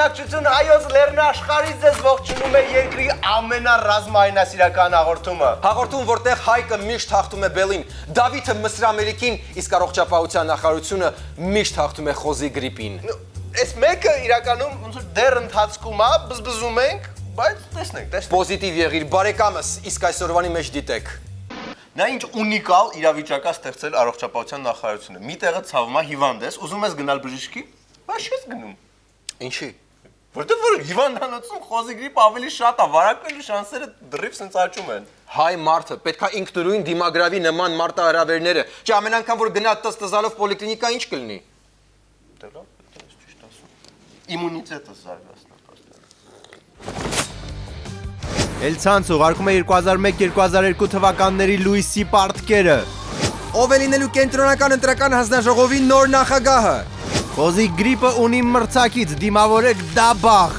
Բնակչություն հայոց լեռնաշխարհից ձեզ ողջունում է երկրի ամենառազմայնասիրական հաղորդումը։ Հաղորդում, որտեղ Հայկը միշտ հաղթում է Բելին, Դավիթը Մսրամերիկին, իսկ առողջապահության նախարարությունը միշտ հաղթում է խոզի գրիպին։ Այս մեկը իրականում ոնց որ դեռ ընթացքում է, բզբզում ենք, բայց տեսնենք։ Պոզիտիվ եղիր, բարեկամս, իսկ այսօրվանի մեջ դիտեք։ Նա ինչ ունիկալ իրավիճակ է ստեղծել առողջապահության նախարարությունը։ Մի տեղը ցավում է հիվանդ ես, ուզում ես գնալ բժշկի, բայց չես գնում։ Ինչի։ Որտեղ որ հիվանդանոցում խոզի գրիպ ավելի շատ է, վարակվելու շանսերը դրիվ սենց աճում են։ Հայ մարդը պետքա ինքնուրույն դիմագրավի նման մարտահրավերները, չէ ամեն անգամ որ գնա տզալով պոլիկլինիկա ինչ կլինի։ Դե լավ, ես ճիշտ ասում։ Իմունիտետը զարգացնա։ Էլցանց ուղարկում է 2001-2002 թվականների Լուիսի պարտքերը։ Ով է լինելու կենտրոնական ընտրական հանձնաժողովի նոր նախագահը։ Խոզի գրիպը ունի մրցակից, դիմավորեք դաբախ։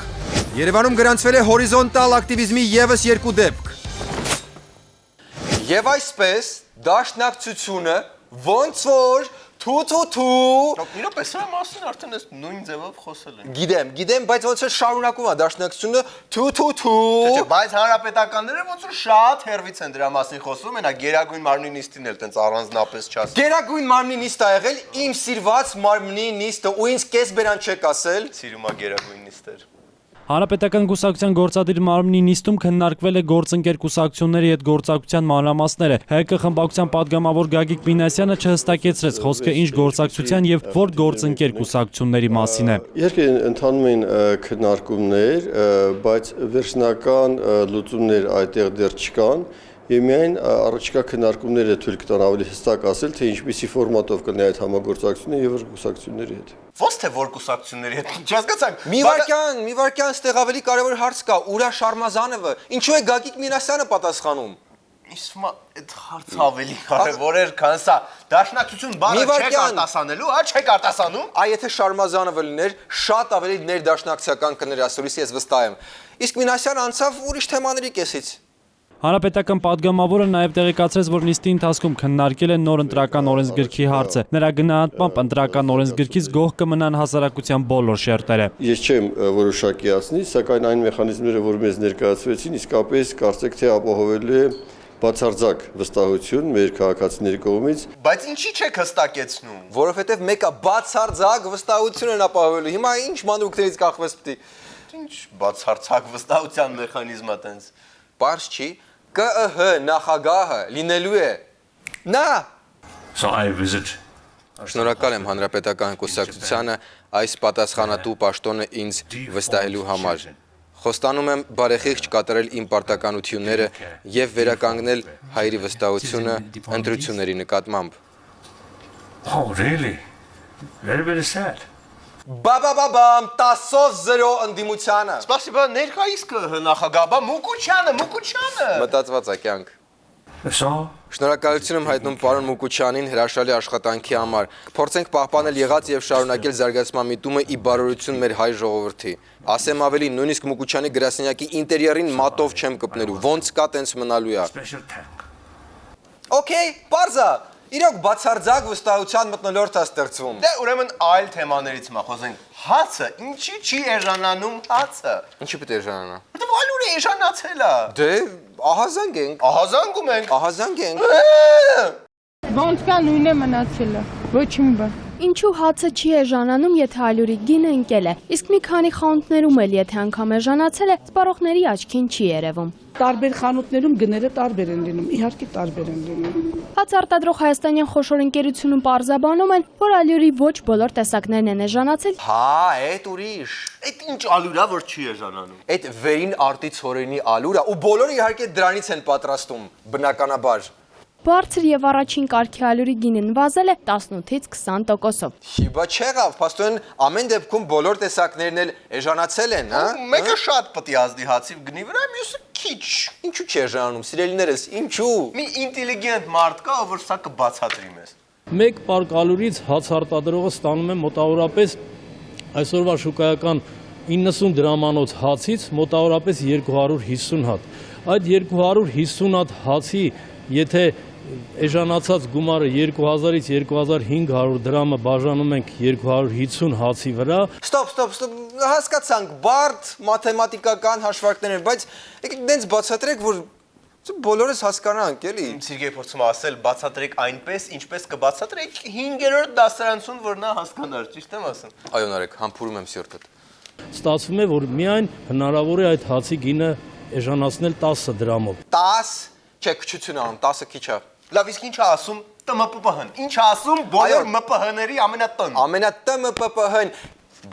Երևանում գրանցվել է հորիզոնտալ ակտիվիզմի եւս երկու դեպք։ Եվ այսպես դաշնակցությունը ոնց որ թու Իրապես սա մասին արդեն ես նույն ձևով խոսել են։ Գիտեմ, բայց ոնց որ շարունակում է դաշնակցությունը թու Չէ, բայց հանրապետականները ոնց որ շատ հերվից են դրա մասին խոսում, մենակ Գերագույն մարմնի նիստին էլ տենց առանձնապես չասել։ Գերագույն մարմնի նիստ ա եղել, իմ սիրված մարմնի նիստը ու ինձ կես բերան չեք ասել։ Սիրում է Գերագույն նիստեր։ Հանրապետական կուսակցության գործադիր մարմնի նիստում քննարկվել է գործընկեր կուսակցությունների հետ գործակցության մանրամասները։ ՀԿ խմբակցության падգամավոր Գագիկ Մինասյանը չհստակեցրեց խոսքը ինչ գործակցության եւ որ գործընկեր կուսակցությունների մասին է։ Իհարկե ընթանում են քննարկումներ, բայց վերջնական լուծումներ այդտեղ դեռ չկան։ Եվ միայն առաջիկա քննարկումները թույլ կտան ավելի հստակ ասել, թե ինչպիսի ֆորմատով կլինի այդ համագործակցությունը եւ որ կուսակցությունների հետ։ Ոնց թե որ կուսակցությունների հետ չհասկացանք։ Մի վարքյան, ստեղ ավելի կարևոր հարց կա, Ուրա Շարմազանովը, ինչու է Գագիկ Մինասյանը պատասխանում։ Իսմա այդ հարցը ավելի կարևոր էր, քան սա։ Դաշնակցություն բառը չեք արտասանելու, հա չեք արտասանում։ Այ եթե Շարմազանովը լիներ, շատ ավելի ներդաշնակցական կներ ասորիս ես վստահ եմ։ Իսկ Մինասյանը անցավ ուրիշ թեմաների կեսից։ Հանրապետական падգամավորը նաև տեղեկացրեց, որ նիստի ընթացքում քննարկել են նոր ընտրական օրենսգրքի հարցը։ Նրա գնահատմամբ ընտրական օրենսգրքից գոհ կմնան հասարակության բոլոր շերտերը։ Ես չեմ որոշակիացնի, սակայն այն մեխանիզմները, որ մեզ ներկայացվեցին, իսկապես կարծեք թե ապահովելու է բացարձակ վստահություն մեր քաղաքացիների կողմից։ Բայց ինչի չեք հստակեցնում։ Որովհետև մեկը բացարձակ վստահություն են ապահովելու։ Հիմա ինչ մանրուքներից կախվես պիտի։ Ինչ բացարձակ վստահության մեխանիզմ է տենց։ Պարզ չի, ԿԸՀ նախագահը լինելու է։ Նա Շնորհակալ եմ հանրապետական կուսակցությանը այս պատասխանատու պաշտոնը ինձ վստահելու համար։ Խոստանում եմ բարեխիղճ կատարել իմ պարտականությունները եւ վերականգնել հայրի վստահությունը ընտրությունների նկատմամբ։ Oh, really? Very sad. Բաբաբաբամ 10-0 ընդդիմությանը։ Սպասիբա ներկայիս նախագահ, Մուկուչյանը։ Մտածված է կյանք։ Շնորհակալություն եմ հայտնում պարոն Մուկուչյանին հրաշալի աշխատանքի համար։ Փորձենք պահպանել եղած եւ շարունակել զարգացման միտումը ի բարօրություն մեր հայ ժողովրդի։ Ասեմ ավելի, նույնիսկ Մուկուչյանի գրասենյակի ինտերիերին մատով չեմ կպնելու։ Ոնց կա տենց մնալու է։ Okay, պարզա։ Իրոք բացարձակ վստահության մթնոլորտ է ստեղծվում։ Դե ուրեմն այլ թեմաներից մա խոսենք։ Հացը, ինչի չի էժանանում հացը։ Ինչի՞ պետք է էժանանա։ Որտե՞ղ այլուր է էժանացել է։ Դե ահազանգ ենք։ Ահազանգում ենք։ Ոնց կա նույնն է մնացել է։ Ոչ մի բան։ Ինչու հացը չի էժանանում, եթե այլուրի գինը ընկել է, իսկ մի քանի խանութներում էլ եթե անգամ էժանացել է, սպառողների աչքին չի երևում։ Տարբեր խանութներում գները տարբեր են լինում, իհարկե տարբեր են լինում։ Հաց արտադրող հայաստանյան խոշոր ընկերությունում պարզաբանում են, որ այլուրի ոչ բոլոր տեսակներն են էժանացել։ Հա, այդ ուրիշ։ Այդ ինչ ալուր է, որ չի էժանանում։ Այդ վերին արտի ցորենի ալուր է, ու բոլորը իհարկե դրանից են պատրաստում, բնականաբար։ Բարձր եւ առաջին կարգի այլուրի գինը նվազել է 18-ից 20%-ով։ Հիբա չեղավ, փաստորեն ամեն դեպքում բոլոր տեսակներն էլ էժանացել են, հա։ Մեկը շատ պտի ազդի հացի գնի վրա, մյուսը քիչ։ Ինչու՞ չի էժանանում, սիրելիներս, ինչու։ Մի ինտելիգենտ մարդ կա, որ սա կբացատրի մեզ։ Մեկ պարկ ալուրից հաց արտադրողը ստանում է մոտավորապես այսօրվա շուկայական 90 դրամանոց հացից մոտավորապես 250 հատ։ Այդ 250 հատ հացի եթե Էժանացած գումարը 2000-ից 2500 դրամը բաժանում ենք 250 հացի վրա։ Ստոպ, հասկացանք, բարդ մաթեմատիկական հաշվարկներ են, բայց եկեք դենց բացատրեք, որ բոլորս հասկանանք, էլի։ Սիրգեյ փորձում է ասել, բացատրեք այնպես, ինչպես կբացատրեք 5-րդ դասարանցուն, որ նա հասկանար, ճիշտ եմ ասում։ Այո, Նարեկ, համբուրում եմ սիրտդ։ Ստացվում է, որ միայն հնարավոր է այդ հացի գինը էժանացնել 10 դրամով։ 10, չէ, քչություն անում, 10-ը քիչ է։ Լավ, իսկ ինչ է ասում ՏՄՊՊՀ-ն։ Ինչ է ասում բոլոր ՄՊՀ-ների ամենատն։ ԱմենատմպպՀ-ն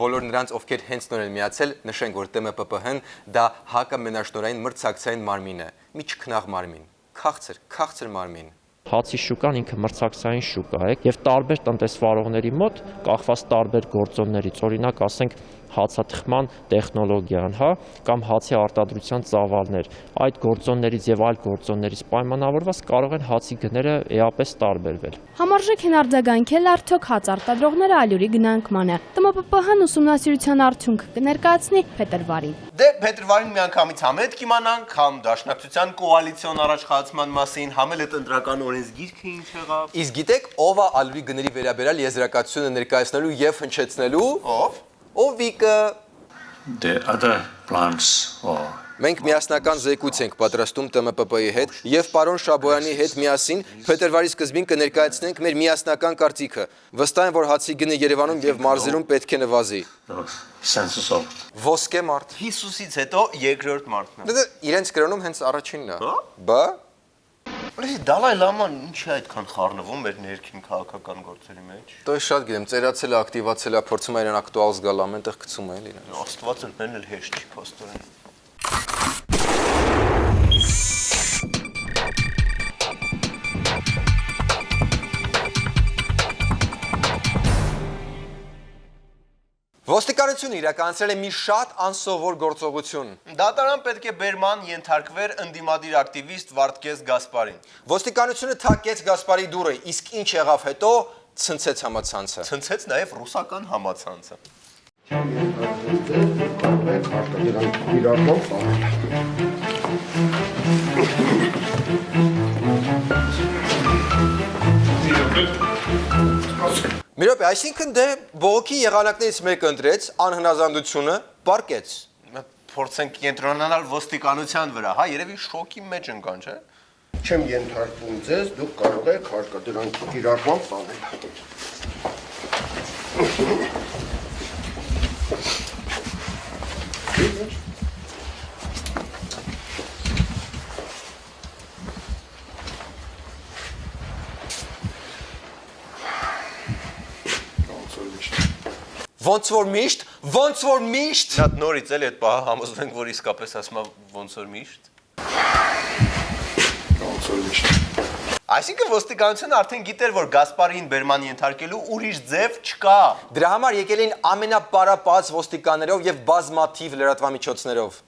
բոլոր նրանց, ովքեր հենց նոր են միացել, նշենք, որ ՏՄՊՊՀ-ն դա հակամենաշնորհային մրցակցային մարմին է, մի չքնաղ մարմին, քաղցր մարմին։ Հացի շուկան ինքը մրցակցային շուկա է եւ տարբեր տնտեսվարողների մոտ կախված տարբեր գործոններից, օրինակ ասենք հացաթխման տեխնոլոգիան, կամ հացի արտադրության ծավալներ, այդ գործոններից եւ այլ գործոններից պայմանավորված կարող են հացի գները էապես տարբերվել։ Համարժեք են արձագանքել արդյոք հաց արտադրողները ալյուրի գնանկմանը։ ՏՄՊՊՀ-ն ուսումնասիրության արդյունք կներկայացնի փետրվարին։ Դե փետրվարին միանգամից համետ կիմանանք, համ դաշնակցության կոալիցիոն առաջխաղացման մասին, համ էլ այդ ընտրական օրենսգիրքը ինչ եղավ։ Իսկ գիտեք, ով է ալյուրի գների վերաբերյալ եզրակացությունը ներկայացնելու եւ հնչեցնելու։ Ով։ Օվիկը։ The other plants or Մենք միասնական զեկույց ենք պատրաստում ՏՄՊՊ-ի հետ եւ պարոն Շաբոյանի հետ միասին փետրվարի սկզբին կներկայացնենք մեր միասնական կարծիքը։ Վստահ եմ, որ հացի գինը Երևանում եւ մարզերում պետք է նվազի։ the census of Ոսկե մարդ։ Հիսուսից հետո երկրորդ մարդն է։ Դա իրենց կրոնում հենց առաջինն է։ Հա։ Բա Լսի, Դալայ Լաման ինչ է այդքան խառնվում մեր ներքին քաղաքական գործերի մեջ։ Դա շատ գիտեմ, ծերացել է, ակտիվացել է, փորձում է իրեն ակտուալ զգալ, ամենտեղ գցում է էլի։ Աստված ընտնել էլ հեշտ չի փաստորեն։ Ոստիկանությունը իրականացրել է մի շատ անսովոր գործողություն։ Դատարան պետք է բերման ենթարկվեր ընդդիմադիր ակտիվիստ Վարդգես Գասպարին։ Ոստիկանությունը թակեց Գասպարի դուռը, իսկ ինչ եղավ հետո ցնցեց համացանցը։ Ցնցեց նաև ռուսական համացանցը։ Մի րոպե, այսինքն դե բողոքի եղանակներից մեկը ընտրեց, անհնազանդությունը պարկեց։ Փորձենք կենտրոնանալ ոստիկանության վրա, հա, երևի շոկի մեջ ընկան, չէ՞։ Չեմ ենթարկվում ձեզ, դուք կարող եք հարկադրանքի կիրառման տանել։ Ոնց որ միշտ։ Նա նորից էլի այդ պահը համոզվենք, որ իսկապես ասում է ոնց որ միշտ։ Այսինքն ոստիկանությունը արդեն գիտեր, որ Գասպարին բերման ենթարկելու ուրիշ ձև չկա։ Դրա համար եկել էին ամենապարապած ոստիկաններով եւ բազմաթիվ լրատվամիջոցներով։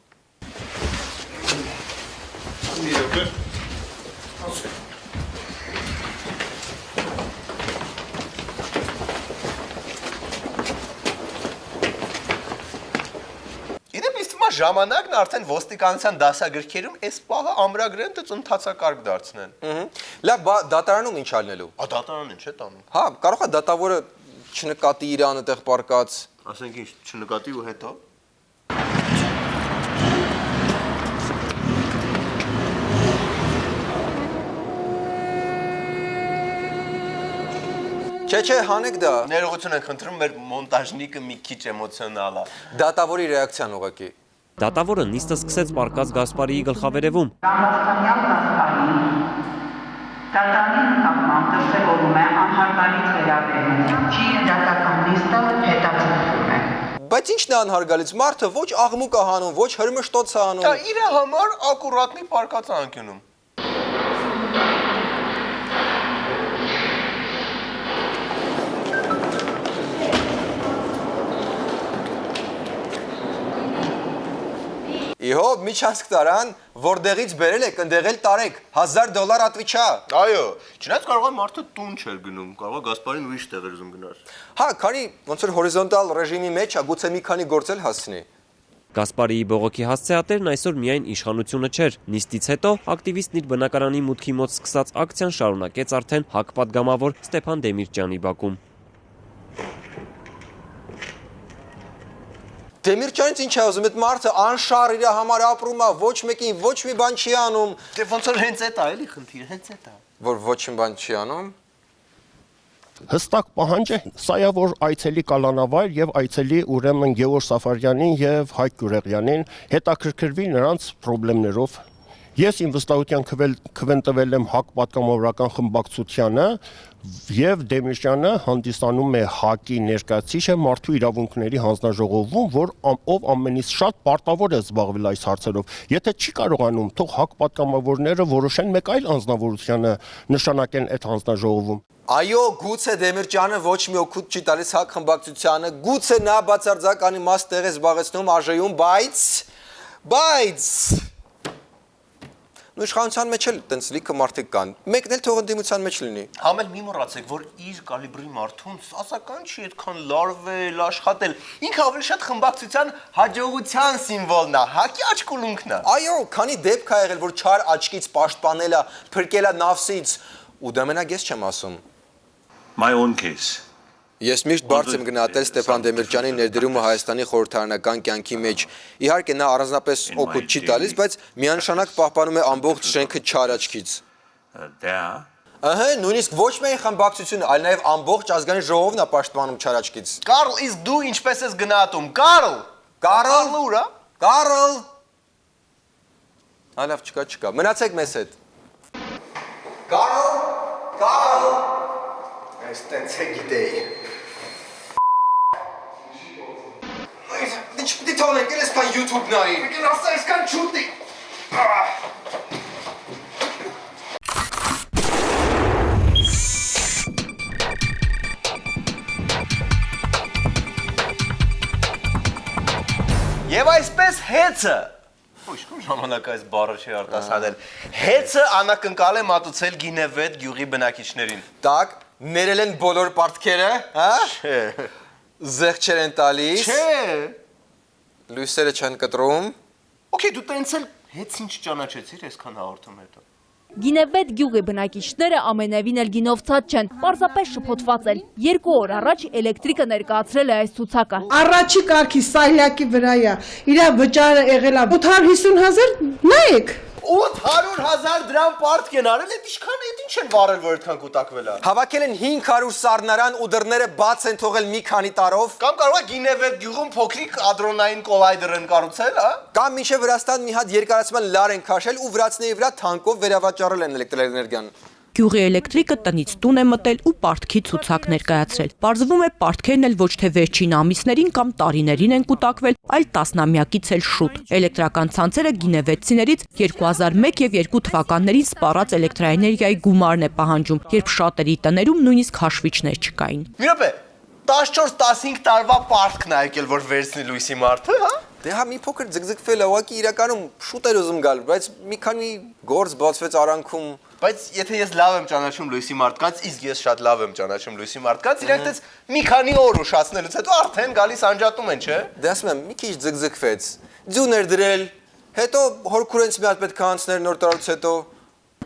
Ժամանակն արդեն ոստիկանության դասագրքերում այս պահը ամրագրեն դից ընթացակարգ դարձնեն։ Լավ, դատարանում ինչ ալնելու։ Դատարանն ինչ է տանում։ Հա, կարող է դատավորը չնկատի իր անտեղ պարկած։ Ասենք ինչ, չնկատի ու հետո։ Չէ, հանեք դա։ Ներողություն ենք խնդրում, մեր մոնտաժնիկը մի քիչ էմոցիոնալ է։ Դատավորի ռեակցիան ուղղակի։ Դատավորը նիստը սկսեց պարկած Գասպարիի գլխավերևում։ Ռամազանյան Գասպարին դատարանի նկատմամբ դրսևորում է անհարգալից վերաբերմունք։ Չի դատական նիստը հետաձգվում է։ Բայց ի՞նչն է անհարգալից, մարդը ոչ աղմուկ է հանում, ոչ հրմշտոց է հանում։ Դա իր համար ակուրատնի պարկած է անկյունում։ Իհով միջանցք տարան, որտեղից բերել եք, ընդեղել տարեք, $1000 ատվիչա։ Այո, չնայած կարող է մարդը տուն չէր գնում, կարող է Գասպարին ուրիշ տեղեր ուզում գնար։ Հա, քանի ոնց որ հորիզոնտալ ռեժիմի մեջ է, գուցե մի քանի գործ էլ հասցնի։ Գասպարիի բողոքի հասցեատերն այսօր միայն իշխանությունը չէր։ Նիստից հետո ակտիվիստն իր բնակարանի մուտքի մոտ սկսած ակցիան շարունակեց արդեն ՀԱԿ պատգամավոր Ստեփան Դեմիրճյանի բակում։ Դեմիրճյանից ինչ է ուզում, այդ մարդը անշար իր համար ապրում է, ոչ մեկին ոչ մի բան չի անում։ Դե ոնց որ հենց էդ է, էլի խնդիրը, հենց էդ է։ Որ ոչ մի բան չի անում։ Հստակ պահանջը սա է, որ այցելի Կալանավայր եւ այցելի ուրեմն Գևորգ Սաֆարյանին եւ Հայկ Գյուրեղյանին հետաքրքրվի նրանց խնդիրներով։ Ես իմ վստահության քվեն տվել եմ ՀԱԿ պատգամավորական խմբակցությանը եւ Դեմիրճյանը հանդիսանում է ՀԱԿ-ի ներկայացուցիչը մարդու իրավունքների հանձնաժողովում, որ ով ամենից շատ պարտավոր է զբաղվել այս հարցերով։ Եթե չի կարողանում, թող ՀԱԿ պատգամավորները որոշեն մեկ այլ անձնավորությանը նշանակեն այդ հանձնաժողովում։ Այո, գուցե Դեմիրճյանը ոչ մի օգուտ չի տալիս ՀԱԿ խմբակցությանը, գուցե նա բացարձակ անիմաստ տեղ է զբաղեցնում ԱԺ-ում, բայց նույն իշխանության մեջ էլ տենց լիքը մարդիկ կան։ Մեկն էլ թող ընդդիմության մեջ լինի։ Համել մի մոռացեք, որ իր կալիբրի մարդուն ասական չի այդքան լարվել, աշխատել։ Ինքը ավելի շատ խմբակցության հաջողության սիմվոլն է, ՀԱԿ-ի աչքուլունքն է։ Այո, քանի դեպք ա եղել, որ չար աչքից պաշտպանել է, փրկել է նավսից, ու դա մենակ ես չեմ ասում։ My own case. Ես միշտ բարձր եմ գնահատել Ստեփան Դեմիրճյանի ներդրումը Հայաստանի խորհրդարանական կյանքի մեջ։ Իհարկե նա առանձնապես օգուտ չի տալիս, բայց միանշանակ պահպանում է ամբողջ շենքը չար աչքից։ Ահա, նույնիսկ ոչ միայն խմբակցությունը, այլ նաև ամբողջ ազգային ժողովն է պաշտպանում չար աչքից։ Կարլ, իսկ դու ինչպես ես գնահատում։ Կարլ։ Կարլ, ուրա։ Կարլ։ Այլավ չկա։ Մնացեք մեզ հետ։ Կարլ։ Այս տենց է գիտեի։ Ինչ պիտի թողնենք, ես բան YouTube նայի։ Եկել ասա այսքան չուտի։ Եվ այսպես հեծը, ինչքան ժամանակ այս բառը չի արտասանել, հեծը անակնկալ է մատուցել Գինևետ գյուղի բնակիչներին։ Տակ, ներել են բոլոր պարտքերը, հա? Չէ։ Զեղչեր են տալիս։ Չէ։ Լույսերը չեն կտրում։ Okay, դու տենց էլ հետ ինչ ճանաչեցիր այսքան հաղորդում հետո։ Գինևետ գյուղի բնակիչները ամենևին էլ գինովցած չեն, պարզապես շփոթված են։ 2 օր առաջ էլեկտրիկը ներկայացրել է այս ցուցակը։ Առաջի կարգի սայլակի վրա է։ Իրա վճարը եղել է 850,000, նայեք։ 800,000 դրամ պարտք են արել, այդ ինչքան այդ ինչ են վարել, որ այդքան կուտակվել է։ Հավաքել են 500 սառնարան ու դռները բաց են թողել մի քանի տարով։ Կամ կարող է Գինևետ գյուղում փոքրիկ ադրոնային կոլայդեր են կառուցել, հա։ Կամ մինչև Վրաստան մի հատ երկարացման լար են քաշել ու վրացիների վրա թանկով վերավաճառել են էլեկտրաէներգիան։ Գյուղի էլեկտրիկը տնից տուն է մտել ու պարտքի ցուցակ ներկայացրել։ Պարզվում է պարտքերն էլ ոչ թե վերջին ամիսներին կամ տարիներին են կուտակվել, այլ տասնամյակից էլ շուտ։ Էլեկտրական ցանցերը գինևեցիներից 2001 եւ 2 թվականներին սպառած էլեկտրաէներգիայի գումարն է պահանջում, երբ շատերի տներում նույնիսկ հաշվիչներ չկային։ Մի րոպե, 14-15 տարվա պարտքն է եկել, որ վերցնի լույսի մարդը, հա։ Դե հա մի փոքր ձգձգվել է, ուղղակի իրականում շուտ էր ուզում գալ, բայց մի քանի գործ բացվեց արանքում։ Բայց եթե ես լավ եմ ճանաչում լույսի մարդկանց, իսկ ես շատ լավ եմ ճանաչում լույսի մարդկանց, իրանք դες մի քանի օր ուշացնելուց հետո արդեն գալիս անջատում են, չէ։ Դե ասում եմ, մի քիչ ձգձգվեց։ Ձյուն էր դրել, հետո հորքուրենց մի հատ պետք է անցներ նոր տարուց հետո։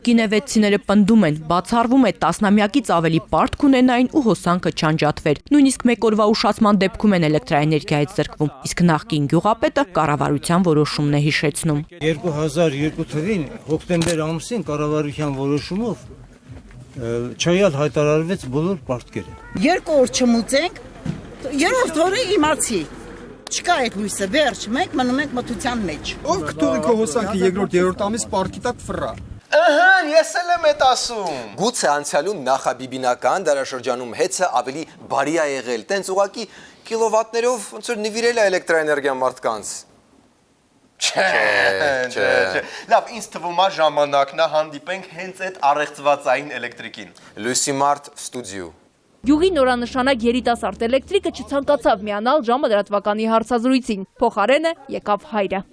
Գինևեցիները պնդում են, բացառվում է տասնամյակից ավելի պարտք ունենային ու հոսանքը չանջատվեր։ Նույնիսկ մեկ օրվա ուշացման դեպքում են էլեկտրաէներգիայից զրկվում, իսկ նախկին գյուղապետը կառավարության որոշումն է հիշեցնում։ 2002 թվին հոկտեմբեր ամսին կառավարության որոշումով չայալ հայտարարվեց բոլոր պարտքերը։ 2 օր չմուծենք, 3-րդ օրը իմացի։ Չկա այդ լույսը, վերջ, մենք մնում ենք մթության մեջ։ Ով կթողի քո հոսանքի 2-3 ամիս պարտքի տակ ֆռա։ Ահա, ես էլ եմ այդ ասում։ Գուցե անցյալում նախաբիբինական դարաշրջանում հեծը ավելի բարի է եղել, տենց ուղակի կիլովատներով ոնց որ նվիրել է էլեկտրաէներգիան մարդկանց։ Չէ։ Լավ, ինձ թվում է ժամանակն է հանդիպենք հենց այդ առեղծվածային էլեկտրիկին։ Լույսի մարդ ստուդիո։ Գյուղի նորանշանակ երիտասարդ էլեկտրիկը չցանկացավ միանալ ժամը լրատվականի հարցազրույցին։ Փոխարենը եկավ հայրը։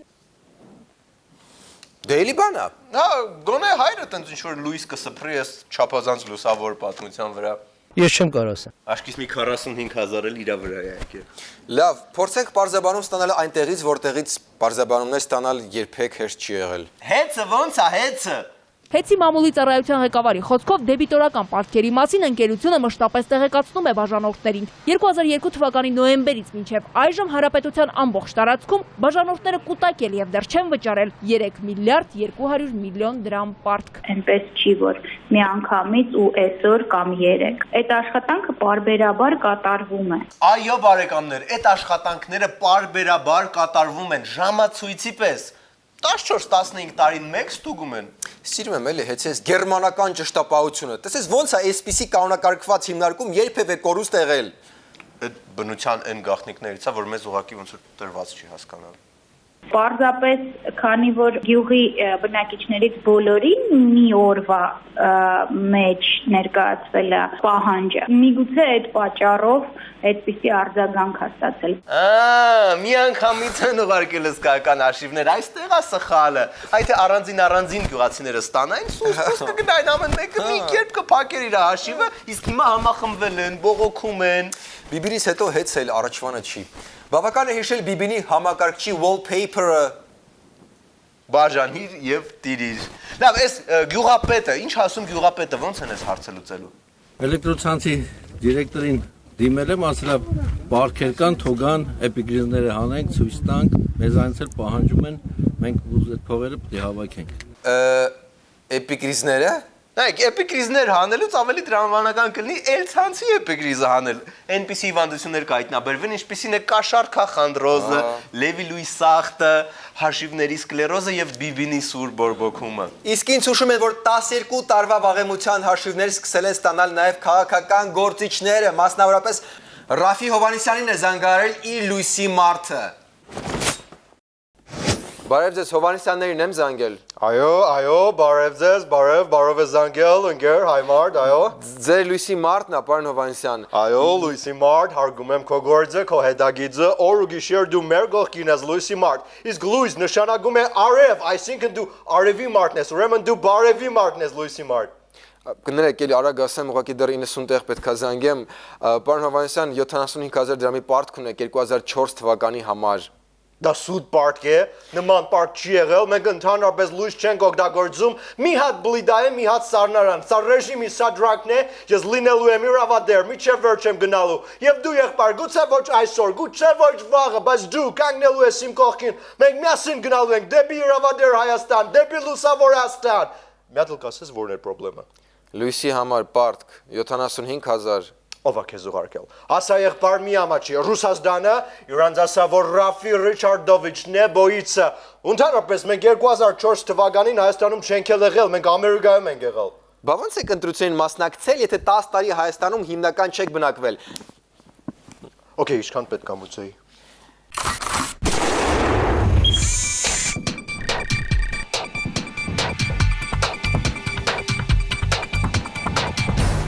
Դե էլի բան է։ Հա, գոնե հայրը տենց ինչ որ լույս կսփռի այս չափազանց լուսավոր պատմության վրա։ Ես չեմ կարող ասեմ։ Աշկիս մի 45,000 էլ իրա վրա է եկել։ Լավ, փորձենք բարձաբանում ստանալ այնտեղից, որտեղից բարձաբանումներ ստանալ երբեք հեշտ չի եղել։ Հեծը ոնց է, հեծը։ Հեցի մամուլի ծառայության ղեկավարի խոսքով դեբիտորական պարտքերի մասին ընկերությունը մշտապես տեղեկացնում է բաժանորդներին։ 2002 թվականի նոյեմբերից մինչև այժմ հանրապետության ամբողջ տարածքում բաժանորդները կուտակել եւ դեռ չեն վճարել 3 միլիարդ 200 միլիոն դրամ պարտք։ Այնպես չի, որ միանգամից ու այսօր կամ 3։ Այդ աշխատանքը պարբերաբար կատարվում է։ Այո, բարեկամներ, այդ աշխատանքները պարբերաբար կատարվում են ժամացույցի պես։ 14-15 տարին մեկ ստուգում են։ Սիրում եմ էլի հեծես գերմանական ճշտապահությունը։ Տեսես ոնց է այսպիսի կանոնակարգված հիմնարկում երբևէ կորուստ եղել։ Այդ բնության այն գաղտնիքներից է, որ մեզ ուղղակի ոնց որ տրված չի հասկանալ։ Պարզապես, քանի որ գյուղի բնակիչներից բոլորին մի օրվա մեջ ներկայացվել է պահանջը, միգուցե այդ պատճառով այդպիսի արձագանք հաստատել։ Մի անգամից են ուղարկել հսկայական արշիվներ, այստեղ է սխալը։ Այ թե առանձին գյուղացիները ստանային, սուս կգնային ամեն մեկը մի կերպ կփակեր իր արշիվը, իսկ հիմա համախմբվել են, բողոքում են։ Բիբինից հետո հեծել առաջվանը չի։ Բավական է հիշել Բիբինի համակարգչի wallpaper-ը։ Բաժանիր եւ տիրիր։ Լավ, այս գյուղապետը, ինչ ասում գյուղապետը, ոնց են այս հարցը լուծելու։ Էլեկտրոցանցի դիրեկտորին դիմել եմ, ասել եմ բարքեր կան, թողան, էպիգրիզները հանենք, ցույց տանք, մեզանից էլ պահանջում են, մենք այդ փողերը պետք է հավաքենք։ Էպիգրիզները։ Նայեք, էպիկրիզներ հանելուց ավելի դրամաբանական կլինի էլցանցի էպիկրիզը հանել։ Այնպիսի հիվանդություններ կայտնաբերվեն, ինչպիսին է կաշառքախնդրոզը, Լևի Լուի սախտը, հաշիվների սկլերոզը եւ Բիբինի սուր բորբոքումը։ Իսկ ինձ հուշում են, որ 12 տարվա վաղեմության հաշիվներ սկսել են ստանալ նաեւ քաղաքական գործիչները, մասնավորապես Ռաֆի Հովհաննիսյանին է զանգահարել իր լույսի մարդը։ Բարև ձեզ, Հովհաննիսյաններին եմ զանգել։ Այո, բարև ձեզ, բարև է զանգել, ընկեր, հայ մարդ, այո։ Ձեր լույսի մարդն է, պարոն Հովհաննիսյան։ Այո, լույսի մարդ, հարգում եմ քո գործը, քո հետագիծը, օր ու գիշեր դու մեր կողքին ես լույսի մարդ։ Իսկ լույս նշանակում է արև, այսինքն դու արևի մարդն ես, ուրեմն դու բարևի մարդն ես, լույսի մարդ։ Կներեք, էլի արագ ասեմ, ուղղակի դեռ 90 տեղ պետք է զանգեմ։ Պարոն Հովհաննիսյան, 75000 դրամի պարտք ունեք 2004 թվականի համար։ Դա սուտ պարտք է, նման պարտք չի եղել, մենք ընդհանրապես լույս չենք օգտագործում, մի հատ բլիդա է, մի հատ սառնարան, սա ռեժիմի սադրակն է, ես լինելու եմ իրավադեր, միջև վերջ եմ գնալու, եւ դու եղբայր, գուցե ոչ այսօր, գուցե ոչ վաղը, բայց դու կանգնելու ես իմ կողքին, մենք միասին գնալու ենք դեպի իրավադեր Հայաստան, դեպի լուսավոր Հայաստան։ Մի հատ էլ կասես որն է խնդրեմը։ Լույսի համար պարտք 75000 Ով է քեզ ուղարկել։ Ասա եղբայր մի ամաչի, Ռուսաստանը, իրանց ասա, որ Ռաֆի Ռիչարդովիչն է բոյիցը։ Ընդհանրապես մենք 2004 թվականին Հայաստանում չենք եղել, մենք Ամերիկայում ենք եղել։ Բա ո՞նց եք ընտրությունին մասնակցել, եթե 10 տարի Հայաստանում հիմնական չեք բնակվել։ Okay, ինչքան պետք է մուծեի։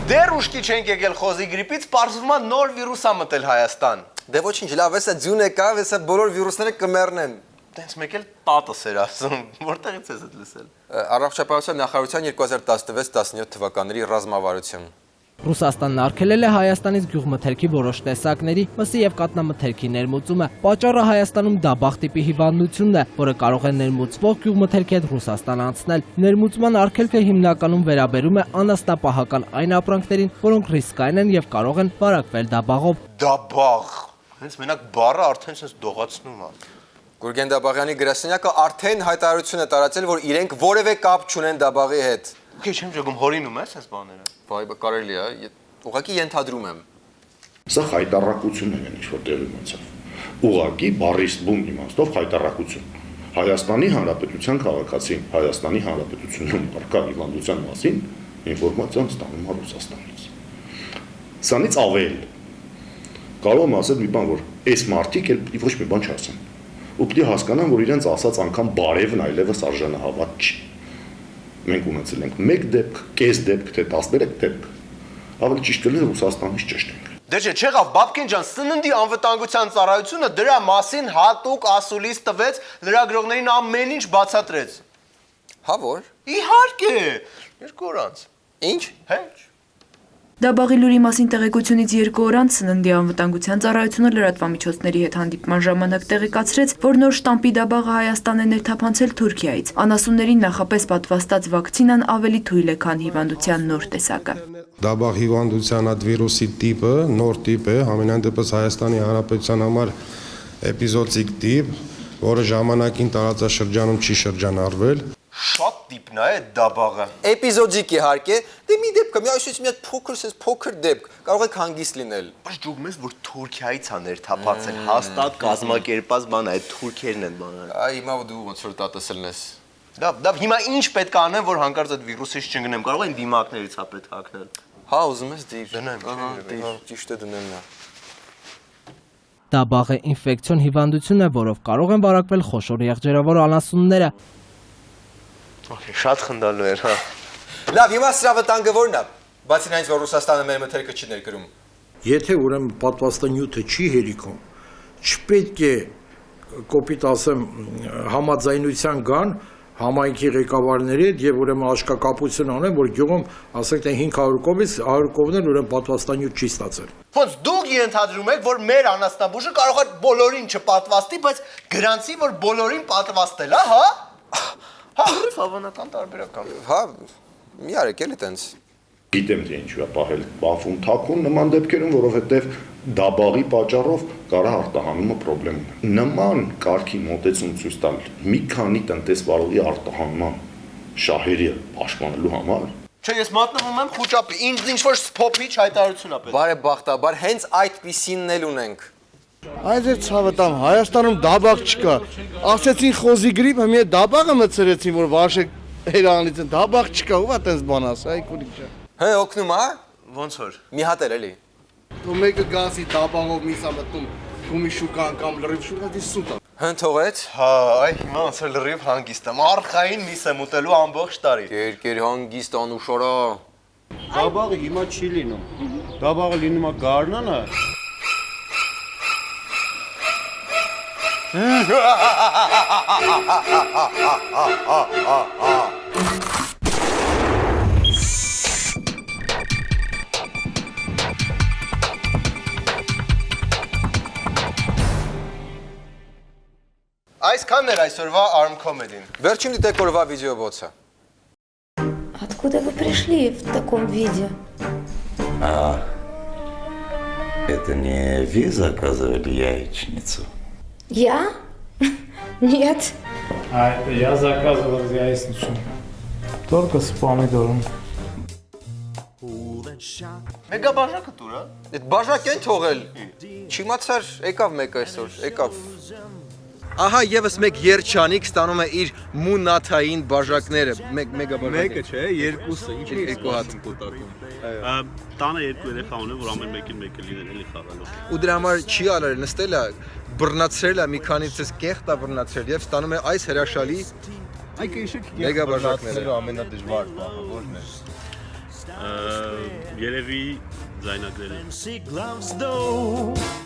Դեռ ուշքի չենք եկել խոզի գրիպից, պարզվում է նոր վիրուս է մտել Հայաստան։ Դե ոչինչ, լավ, էսա ձյուն եկա, էսա բոլոր վիրուսները կմեռնեն։ Տենց մեկ էլ տատս էր ասում, որտեղից ես այդ լսել։ Առողջապահության նախարարության 2016-17 թվականների ռազմավարություն։ Ռուսաստանն արգելել է Հայաստանից գյուղմթերքի որոշ տեսակների, մսի եւ կատնամթերքի ներմուծումը։ Պատճառը Հայաստանում դաբախ տիպի հիվանդությունն է, որը կարող է ներմուծվող գյուղմթերքի հետ Ռուսաստան անցնել։ Ներմուծման արգելքը հիմնականում վերաբերում է անասնապահական այն ապրանքներին, որոնք ռիսկային են եւ կարող են վարակվել դաբաղով։ Դաբաղ։ Հենց մենակ բառը արդեն sense դողացնում է։ Գուրգեն Դաբաղյանի գրասենյակը արդեն հայտարարություն է տարածել, որ իրենք որևէ կապ չունեն դաբաղի հետ։ Քիչ չեմ ճոգում, հորինում ես այս բաները։ Բայ կարելի է, ուղղակի ենթադրում եմ։ Սա հայտարարություն է ինչ որ տեղի ունեցավ։ Ուղղակի բարիստբում իմաստով հայտարարություն։ Հայաստանի Հանրապետության քաղաքացին Հայաստանի Հանրապետությունում առկա հիվանդության մասին ինֆորմացիան ստանում է Ռուսաստանից։ Սանից ավել կարող եմ ասել մի բան, որ այս մարդիկ էլ ոչ մի բան չասեն։ Ու պետք է հասկանան, որ իրենց ասած անգամ բարևն այլևս արժանահավատ չի։ Մենք ունեցել ենք 1 դեպք, կես դեպք, թե 13 դեպք։ Ավելի ճիշտ կլինի Ռուսաստանից ճշտենք։ Դե չէ, չեղավ Բաբկին ջան, սննդի անվտանգության ծառայությունը դրա մասին հատուկ ասուլիս տվեց, լրագրողներին ամեն ինչ բացատրեց։ Հա որ։ Իհարկե, 2 օր անց։ Ինչ։ Հեչ։ Դաբաղի լուրի մասին տեղեկությունից 2 օր անց Սննդի անվտանգության ծառայությունը լրատվամիջոցների հետ հանդիպման ժամանակ տեղեկացրեց, որ նոր շտամպի Դաբաղը Հայաստան է ներթափանցել Թուրքիայից։ Անասուններին նախապես պատվաստած վակցինան ավելի թույլ է, քան հիվանդության նոր տեսակը։ Դաբաղ հիվանդության այդ վիրուսի տիպը նոր տիպ է, համենայն դեպս Հայաստանի Հանրապետության համար էպիզոդիկ տիպ, որը ժամանակին տարածաշրջանում չի շրջանառվել։ Շատ տիպն է Դաբաղը։ Էպիզոդիկ իհարկե, դե մի դեպք է, մի այսպես մի հատ փոքր դեպք, կարող է հանգիստ լինել։ Բայց դուք մեզ որ Թուրքիայից է ներթափանցել, հաստատ կազմակերպած բան է, թուրքերն են բանը։ Այ հիմա դու ոնց որ տատեսելն ես։ Դա հիմա ինչ պետք է անեմ, որ հանկարծ այդ վիրուսից չընկնեմ, կարող են դիմակներից հա պետք հագնել։ Հա, ուզում ես դիր։ Դնեմ, ճիշտ է դնեմ նա։ Դաբաղը ինֆեկցիոն հիվանդություն է, որով կարող են վարակվել խոշոր եղջերավոր անասունները։ Շատ խնդալու էր, հա։ Լավ, հիմա սրա վտանգը ո՞րն է, բացի այնից, որ Ռուսաստանը մեր մթերքը չի ներկրում։ Եթե ուրեմն պատվաստանյութը չի հերիքում, չպետք է կոպիտ ասեմ համաձայնության կան համայնքի ղեկավարների հետ եւ ուրեմն աշկակապություն անեն, որ գյուղում ասենք թե 500 կողմից 100 կողմն էլ ուրեմն պատվաստանյութ չի ստացել։ Ոնց դուք ենթադրում եք, որ մեր անասնաբուժը կարող է բոլորին չպատվաստի, բայց գրանցի, որ բոլորին պատվաստել, հա։ Հա, հավանական տարբերական։ Հա, մի արեք էլի տենց։ Գիտեմ թե ինչու է պահել բաֆում թաքուն նման դեպքերում, որովհետև Դաբաղի պատճառով կարող արտահանումը խնդրեմ ունենա։ Նման կարգի մոտեցում ցույց տալ մի քանի տնտեսվարողի արտահանման շահերի պաշտպանելու համար։ Չէ, ես մատնվում եմ խոճապի, ինձ ինչ-որ սփոփիչ հայտարարություն է պետք։ Բարեբախտաբար հենց այդպիսինն էլ ունենք։ Այս է ցավը տամ Հայաստանում դաբաղ չկա։ Ասեցին խոզի գրիպը, մի դաբաղը մցրեցին, որ վաշե Իրանից են դաբաղ չկա, ո՞վ է տես բան ասա, այ քուրիկ ջան։ Հե օգնում է։ Ոնց որ։ Մի հատ էլի։ Դու մեկը գասի դաբաղով միսա մտնում, քումի շուկան կամ լրիվ շուկա դի սուտ է։ Հն թողեց։ Հա, այ հիմա ոնց է լրիվ հանգիստ եմ։ Արխային միս եմ ուտելու ամբողջ տարի։ Երկեր հանգիստ անուշորա։ Դաբաղը հիմա չի լինում։ Դաբաղը լինում է գարնանը։ Այսքանն էր այսօրվա Arm Comedy-ն։ Վերջին դեկորվա վիդեոբոցը։ Откуда вы пришли в таком виде? Это не вы заказывали яичницу? Я? Нет. А это я заказывал яичницу. Только с помидором. Մեգա բաժակը դուր, հա։ Այդ բաժակ են թողել։ Չիմացար, եկավ մեկը այսօր, եկավ։ Ահա եւս մեկ երջանիկ ստանում է իր մունաթային բաժակները։ Մեգա բաժակ։ Մեկը չէ, երկուսը, ինչ է երկու հատ կուտակում։ Տանը երկու երեխա ունեմ, որ ամեն մեկին մեկը լինեն էլի խաղալով։ Ու դրա համար չի արել, նստել է, բռնացրել է մի քանիցս կեղտ է բռնացրել եւ ստանում է այս հրաշալի Այ կհիշեք մեգա բաժակները ամենադժվար բանը ո՞րն է։ Երևի ձայնագրելը։